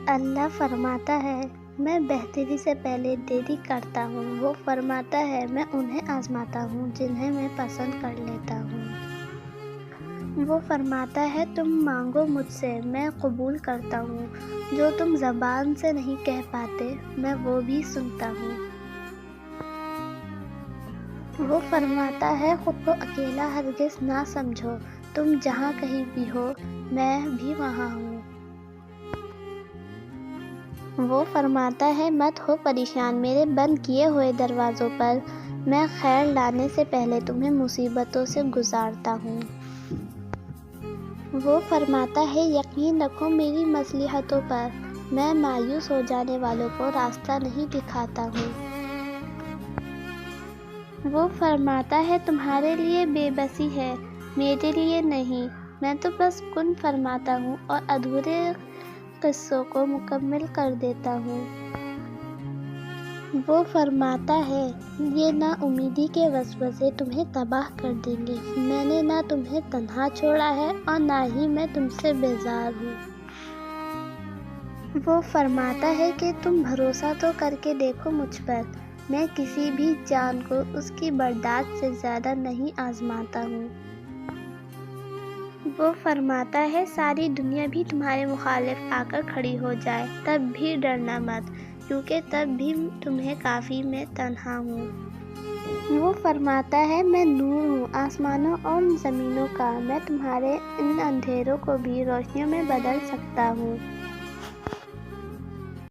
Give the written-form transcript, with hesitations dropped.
اللہ فرماتا ہے میں بہتری سے پہلے دیری کرتا ہوں، وہ فرماتا ہے میں انہیں آزماتا ہوں جنہیں میں پسند کر لیتا ہوں۔ وہ فرماتا ہے تم مانگو مجھ سے، میں قبول کرتا ہوں، جو تم زبان سے نہیں کہہ پاتے میں وہ بھی سنتا ہوں۔ وہ فرماتا ہے خود کو اکیلا ہرگز نہ سمجھو، تم جہاں کہیں بھی ہو میں بھی وہاں ہوں۔ وہ فرماتا ہے مت ہو پریشان میرے بند کیے ہوئے دروازوں پر، میں خیر لانے سے پہلے تمہیں مصیبتوں سے گزارتا ہوں۔ وہ فرماتا ہے یقین رکھو میری مصلحتوں پر، میں مایوس ہو جانے والوں کو راستہ نہیں دکھاتا ہوں۔ وہ فرماتا ہے تمہارے لیے بے بسی ہے، میرے لیے نہیں، میں تو بس کن فرماتا ہوں اور ادھورے قصوں کو مکمل کر دیتا ہوں۔ وہ فرماتا ہے یہ نا امیدی کے وسوسے تمہیں تباہ کر دیں گے، میں نے نہ تمہیں تنہا چھوڑا ہے اور نہ ہی میں تم سے بیزار ہوں۔ وہ فرماتا ہے کہ تم بھروسہ تو کر کے دیکھو مجھ پر، میں کسی بھی جان کو اس کی برداشت سے زیادہ نہیں آزماتا ہوں۔ وہ فرماتا ہے ساری دنیا بھی تمہارے مخالف آ کر کھڑی ہو جائے تب بھی ڈرنا مت، کیونکہ تب بھی تمہیں کافی میں تنہا ہوں۔ وہ فرماتا ہے میں نور ہوں آسمانوں اور زمینوں کا، میں تمہارے ان اندھیروں کو بھی روشنیوں میں بدل سکتا ہوں۔